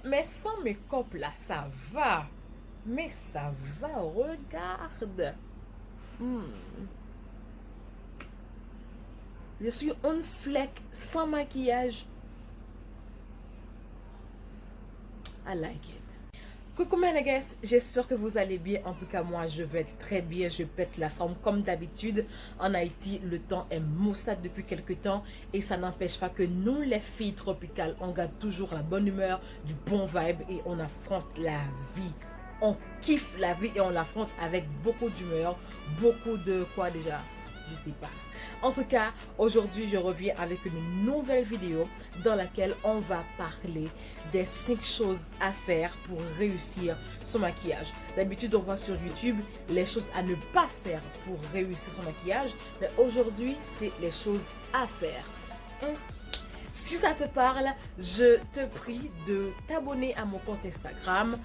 Mais sans make-up là, ça va. Mais ça va, regarde. Hmm. Je suis on fleck sans maquillage. I like it. Coucou mes nègres, j'espère que vous allez bien. En tout cas, moi, je vais très bien. Je pète la forme comme d'habitude. En Haïti, le temps est maussade depuis quelques temps. Et ça n'empêche pas que nous, les filles tropicales, on garde toujours la bonne humeur, du bon vibe et on affronte la vie. On kiffe la vie et on l'affronte avec beaucoup d'humeur. Beaucoup de quoi déjà? Je sais pas. En tout cas, aujourd'hui, je reviens avec une nouvelle vidéo dans laquelle on va parler des 5 choses à faire pour réussir son maquillage. D'habitude, on voit sur YouTube les choses à ne pas faire pour réussir son maquillage, mais aujourd'hui, c'est les choses à faire. Si ça te parle, je te prie de t'abonner à mon compte Instagram,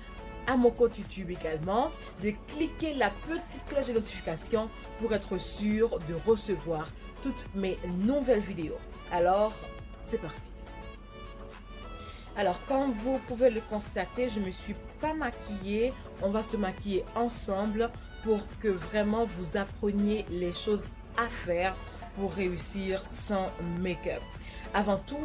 à mon compte YouTube également, de cliquer la petite cloche de notification pour être sûr de recevoir toutes mes nouvelles vidéos. Alors, c'est parti. Alors, comme vous pouvez le constater, je ne me suis pas maquillée. On va se maquiller ensemble pour que vraiment vous appreniez les choses à faire pour réussir son make-up. Avant tout,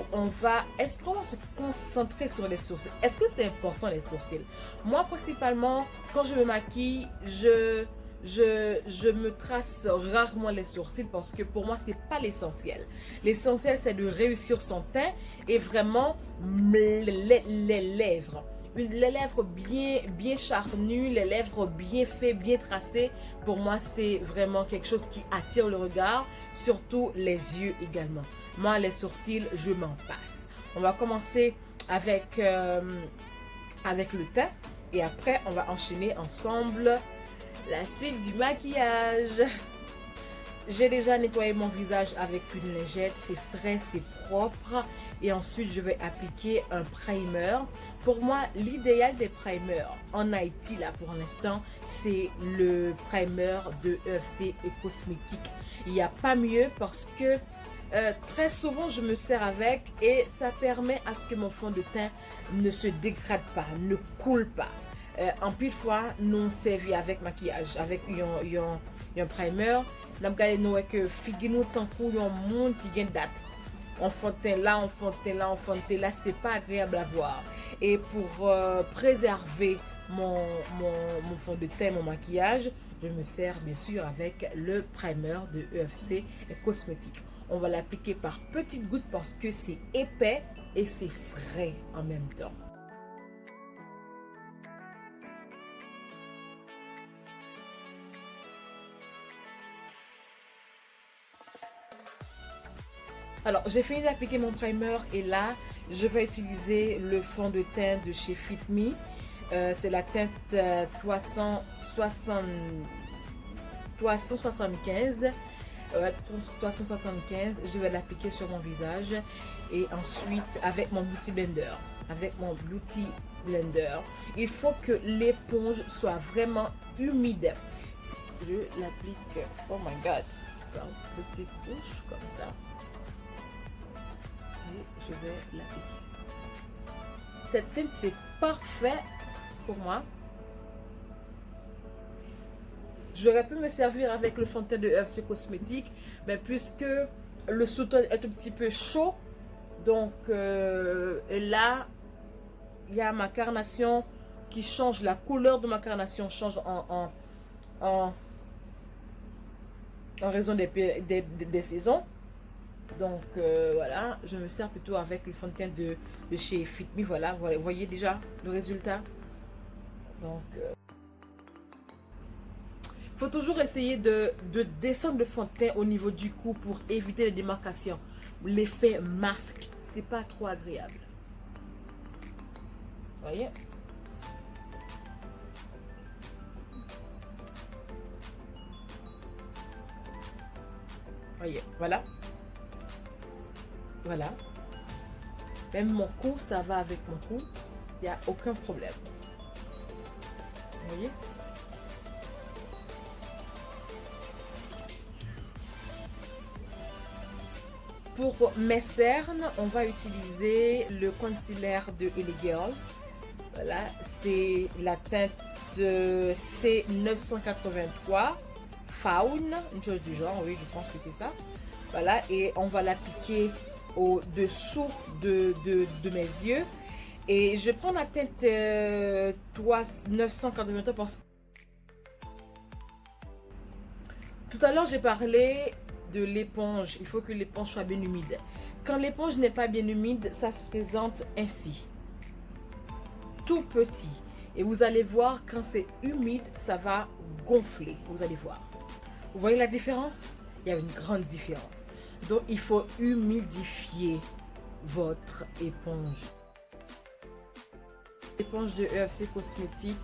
est-ce qu'on va se concentrer sur les sourcils? Est-ce que c'est important les sourcils? Moi, principalement, quand je me maquille, je me trace rarement les sourcils parce que pour moi, c'est pas l'essentiel. L'essentiel, c'est de réussir son teint et vraiment les lèvres. Les lèvres bien charnues, les lèvres bien faites, bien tracées. Pour moi, c'est vraiment quelque chose qui attire le regard, surtout les yeux également. Moi, les sourcils, je m'en passe. On va commencer avec le teint et après, on va enchaîner ensemble la suite du maquillage. J'ai déjà nettoyé mon visage avec une lingette, c'est frais, c'est propre. Et ensuite, je vais appliquer un primer. Pour moi, l'idéal des primers en Haïti, là, pour l'instant, c'est le primer de EFC et Cosmétique. Il n'y a pas mieux parce que très souvent, je me sers avec et ça permet à ce que mon fond de teint ne se dégrade pas, ne coule pas. En pile fois, nous servi avec maquillage, avec un primer. Nous avons que figure tant qu'il y a un monde qui gagne date. On fontaine là, on fontaine là, on fontaine là, c'est pas agréable à voir. Et pour préserver mon fond de teint, mon maquillage, je me sers bien sûr avec le primer de EFC et Cosmétique. On va l'appliquer par petites gouttes parce que c'est épais et c'est frais en même temps. Alors, j'ai fini d'appliquer mon primer et là, je vais utiliser le fond de teint de chez Fit Me. C'est la teinte 375. 375, je vais l'appliquer sur mon visage et ensuite avec mon Beauty Blender. Il faut que l'éponge soit vraiment humide. Je l'applique, oh my god, petite touche comme ça. Et je vais l'appliquer. Cette teinte, c'est parfait pour moi. J'aurais pu me servir avec le fond de teint de EFC Cosmétique, mais puisque le sous-ton est un petit peu chaud, donc là, il y a ma carnation qui change, la couleur de ma carnation change en raison des saisons. Donc voilà, je me sers plutôt avec le fond de teint de chez Fit Me. Voilà, vous voyez déjà le résultat. Donc faut toujours essayer de descendre le fond de teint au niveau du cou pour éviter les démarcations. L'effet masque, c'est pas trop agréable. Vous voyez? Voyez, voilà. Voilà. Même mon cou, ça va avec mon cou. Il n'y a aucun problème. Vous voyez? Pour mes cernes, on va utiliser le concealer de Ellie Girl. Voilà, c'est la teinte de C983 Faune, une chose du genre, oui, je pense que c'est ça. Voilà, et on va l'appliquer au-dessous de mes yeux. Et je prends la teinte 983 parce que tout à l'heure j'ai parlé de l'éponge. Il faut que l'éponge soit bien humide. Quand l'éponge n'est pas bien humide, ça se présente ainsi, tout petit. Et vous allez voir, quand c'est humide, ça va gonfler. Vous allez voir. Vous voyez la différence? Il y a une grande différence. Donc, il faut humidifier votre éponge. L'éponge de EFC Cosmétiques,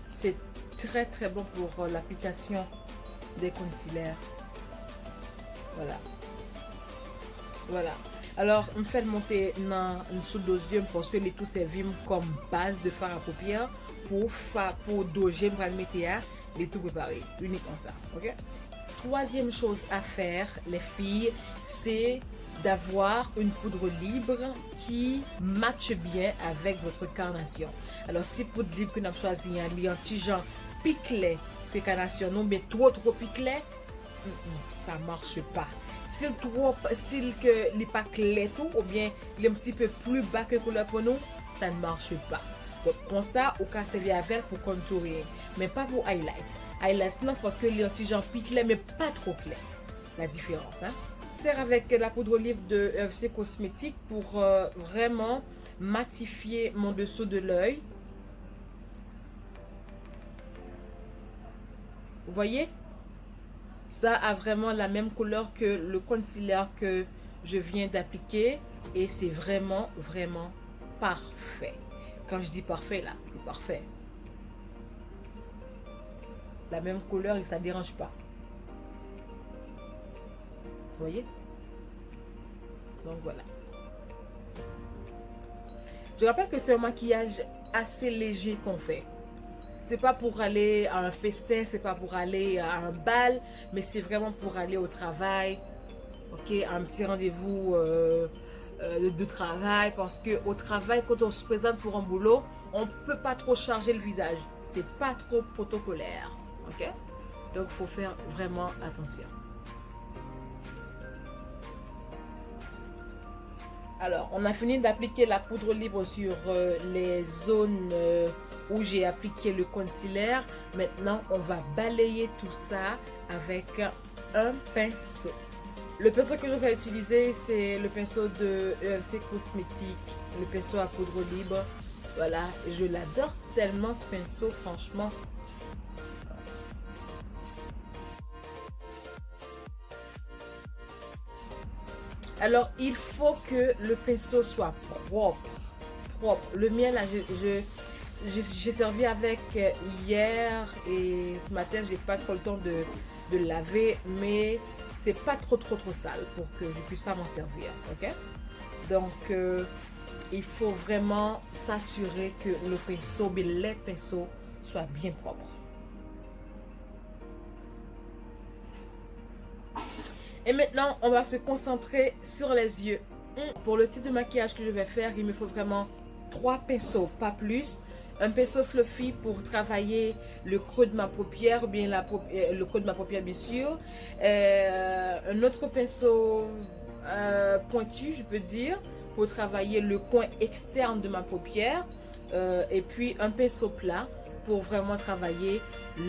c'est très très bon pour l'application des concealers. Voilà. Voilà. Alors, je fais monter dans une sous-dosium parce que les tout servent comme base de fard à paupières pour doger, pour le mettre les tout préparés. Uniquement ça. Ok? Troisième chose à faire, les filles, c'est d'avoir une poudre libre qui matche bien avec votre carnation. Alors, si poudre libre que nous avons choisi, un anti-genre piquet, que carnation, non, mais trop piquet, ça ne marche pas. S'il n'est pas clair tout, ou bien il est un petit peu plus bas que couleur pour nous, ça ne marche pas. Donc, pour ça, au cas servir avec pour contourer, mais pas pour highlight. Highlight, il faut que les petits gens piquent, mais pas trop clair. La différence, hein. Je sers avec la poudre libre de EFC Cosmétiques pour vraiment matifier mon dessous de l'œil. Vous voyez? Ça a vraiment la même couleur que le concealer que je viens d'appliquer et c'est vraiment, vraiment parfait. Quand je dis parfait, là, c'est parfait. La même couleur et ça ne dérange pas. Vous voyez? Donc voilà. Je rappelle que c'est un maquillage assez léger qu'on fait. C'est pas pour aller à un festin, c'est pas pour aller à un bal, mais c'est vraiment pour aller au travail. Ok, un petit rendez-vous de travail, parce que au travail, quand on se présente pour un boulot, on peut pas trop charger le visage. C'est pas trop protocolaire. Ok, donc faut faire vraiment attention. Alors, on a fini d'appliquer la poudre libre sur les zones où j'ai appliqué le concealer. Maintenant, on va balayer tout ça avec un pinceau. Le pinceau que je vais utiliser, c'est le pinceau de EFC Cosmétiques, le pinceau à poudre libre. Voilà, je l'adore tellement ce pinceau, franchement. Alors, il faut que le pinceau soit propre. Propre. Le mien, là, j'ai servi avec hier et ce matin, j'ai pas trop le temps de laver, mais c'est pas trop sale pour que je puisse pas m'en servir. Ok? Donc, il faut vraiment s'assurer que le pinceau, les pinceaux soient bien propres. Et maintenant, on va se concentrer sur les yeux. Pour le type de maquillage que je vais faire, il me faut vraiment 3 pinceaux, pas plus. Un pinceau fluffy pour travailler le creux de ma paupière, ou bien le creux de ma paupière, bien sûr. Un autre pinceau pointu, je peux dire, pour travailler le coin externe de ma paupière. Et puis un pinceau plat pour vraiment travailler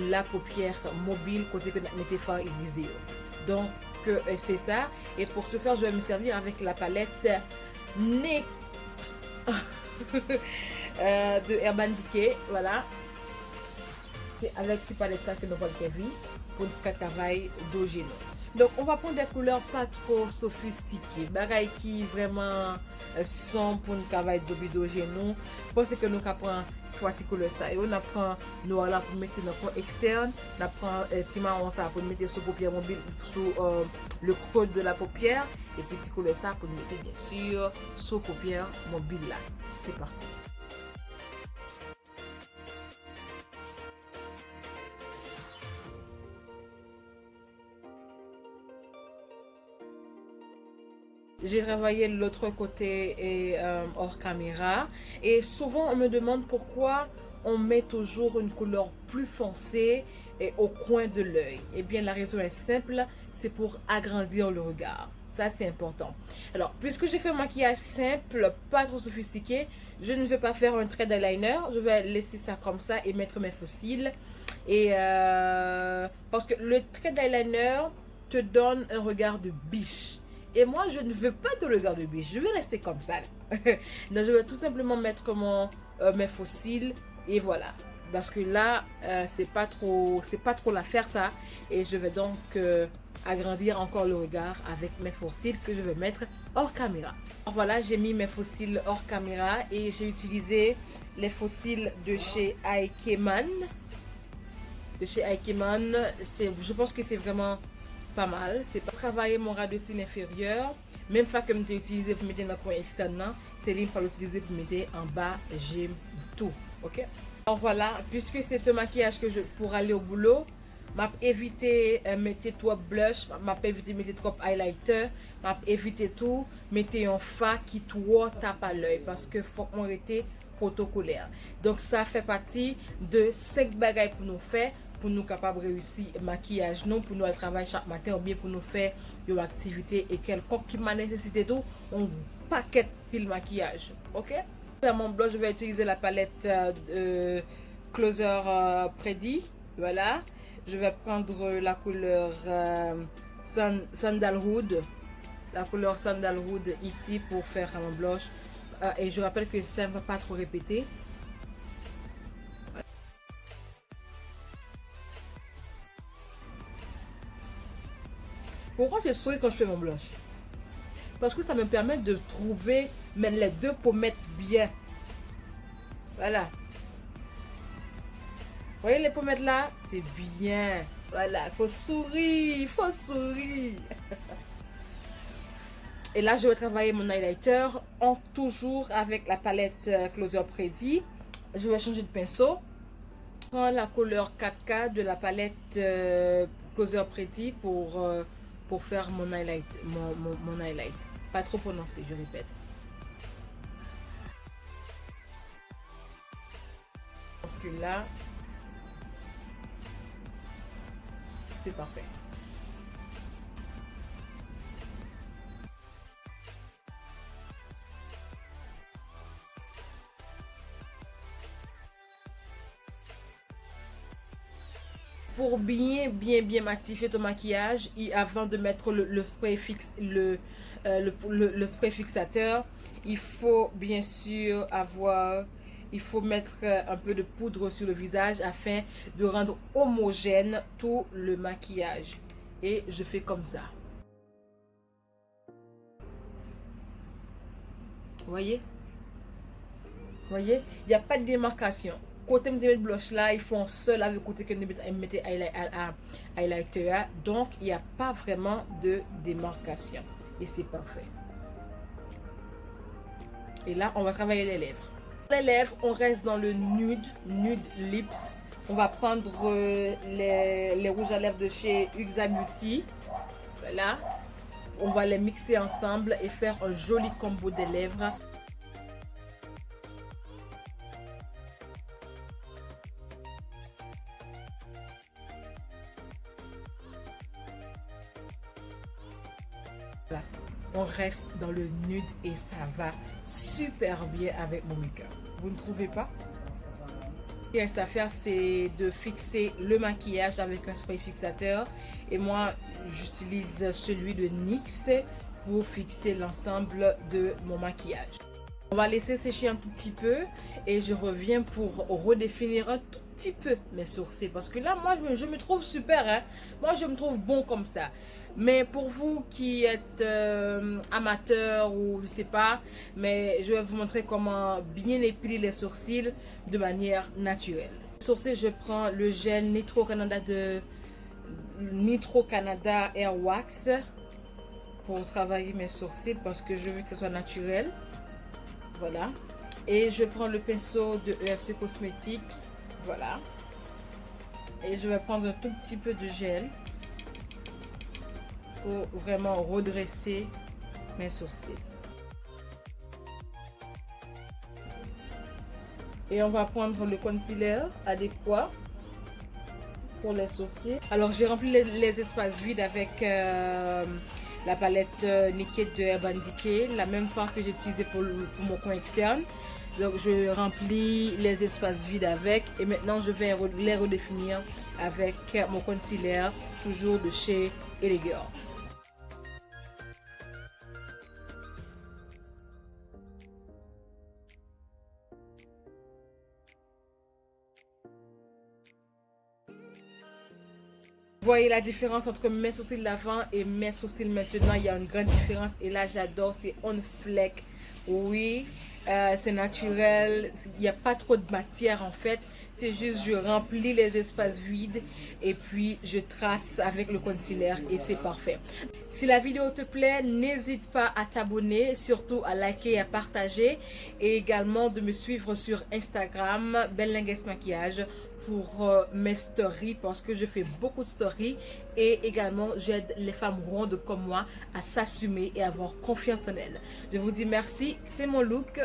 la paupière mobile, côté que notre météphore est visée. Donc, c'est ça. Et pour ce faire, je vais me servir avec la palette Né de Urban Decay. Voilà. C'est avec cette palette ça que nous allons servir pour le travail d'ogéno. Donc, on va prendre des couleurs pas trop sophistiquées. Bagaille qui vraiment sont pour le travail d'ogéno. Parce que nous apprenons trois couleurs ça. Et on apprend noir là pour mettre dans le coin externe. On apprend petit marron ça pour mettre sur paupière mobile, sous le creux de la paupière. Et petit couleur ça pour mettre bien sûr sur paupière mobile là. C'est parti. J'ai travaillé l'autre côté et hors caméra. Et souvent, on me demande pourquoi on met toujours une couleur plus foncée et au coin de l'œil. Eh bien, la raison est simple, c'est pour agrandir le regard. Ça, c'est important. Alors, puisque j'ai fait un maquillage simple, pas trop sophistiqué, je ne vais pas faire un trait d'eyeliner. Je vais laisser ça comme ça et mettre mes faux cils. Et parce que le trait d'eyeliner te donne un regard de biche. Et moi, je ne veux pas de regard de biche. Je vais rester comme ça. Donc, je vais tout simplement mettre mes faux cils. Et voilà. Parce que là, c'est pas trop l'affaire ça. Et je vais donc agrandir encore le regard avec mes faux cils que je vais mettre hors caméra. Alors voilà, j'ai mis mes faux cils hors caméra et j'ai utilisé les faux cils de chez Aikeman. Je pense que c'est vraiment pas mal. C'est pas travailler mon ras de cils inférieur. Même pas comme j'ai utilisé pour mettre dans le coin externe, c'est libre pour l'utiliser pour mettre en bas, j'aime tout. Ok? Alors voilà, puisque c'est un maquillage que pour aller au boulot, m'a évité mettre trop blush, m'a évité mettre trop highlighter, m'a évité tout, mettez un fard qui trop tape à l'œil parce que faut qu'on reste protocolaire. Donc ça fait partie de 5 bagages pour nous faire, pour nous capables de réussir maquillage non, pour nous travailler chaque matin ou bien pour nous faire une activité et quelconque qui m'a nécessité tout, on paquet pile maquillage. Ok? Pour mon blush, je vais utiliser la palette Closer Pretty. Voilà. Je vais prendre la couleur Sandalwood. La couleur Sandalwood ici pour faire mon blush. Et je rappelle que ça ne va pas trop répéter. Pourquoi je souris quand je fais mon blush? Parce que ça me permet de trouver les deux pommettes bien. Voilà. Vous voyez les pommettes là? C'est bien. Voilà, il faut sourire, il faut sourire. Et là, je vais travailler mon highlighter toujours avec la palette Closer Pretty. Je vais changer de pinceau. Je prends la couleur 4K de la palette Closer Pretty pour faire mon highlight. Mon highlight. Pas trop prononcé, je répète. Parce que là, c'est parfait. Pour bien matifier ton maquillage et avant de mettre le spray fixe, le spray fixateur, il faut bien sûr il faut mettre un peu de poudre sur le visage afin de rendre homogène tout le maquillage. Et je fais comme ça. Vous voyez? Vous voyez? Il n'y a pas de démarcation. Côté de blush là, ils font seul avec côté que nous mettez highlighter. Donc, il n'y a pas vraiment de démarcation. Et c'est parfait. Et là, on va travailler les lèvres. Les lèvres, on reste dans le nude lips. On va prendre les rouges à lèvres de chez Uxa Beauty. Voilà. On va les mixer ensemble et faire un joli combo des lèvres. Voilà. On reste dans le nude et ça va super bien avec mon make-up. Vous ne trouvez pas? Ce qui reste à faire, c'est de fixer le maquillage avec un spray fixateur. Et moi, j'utilise celui de NYX pour fixer l'ensemble de mon maquillage. On va laisser sécher un tout petit peu et je reviens pour redéfinir un tout petit peu mes sourcils. Parce que là, moi, je me trouve super. Hein? Moi, je me trouve bon comme ça. Mais pour vous qui êtes amateur ou je sais pas, mais je vais vous montrer comment bien épiler les sourcils de manière naturelle. Les sourcils, je prends le gel Nitro Canada Air Wax pour travailler mes sourcils parce que je veux que ce soit naturel. Voilà. Et je prends le pinceau de EFC Cosmétiques. Voilà. Et je vais prendre un tout petit peu de gel pour vraiment redresser mes sourcils. Et on va prendre le concealer adéquat pour les sourcils. Alors j'ai rempli les espaces vides avec la palette Naked de Urban Decay, la même farde que j'ai utilisée pour mon coin externe. Donc je remplis les espaces vides avec, et maintenant je vais les redéfinir avec mon concealer, toujours de chez Elegor. Vous voyez la différence entre mes sourcils d'avant et mes sourcils maintenant. Il y a une grande différence et là j'adore, c'est on fleck. Oui, c'est naturel, il n'y a pas trop de matière en fait. C'est juste je remplis les espaces vides et puis je trace avec le concealer et c'est parfait. Si la vidéo te plaît, n'hésite pas à t'abonner, surtout à liker et à partager, et également de me suivre sur Instagram, Bellingues Maquillage, pour mes stories, parce que je fais beaucoup de stories, et également j'aide les femmes rondes comme moi à s'assumer et avoir confiance en elles. Je vous dis merci, c'est mon look.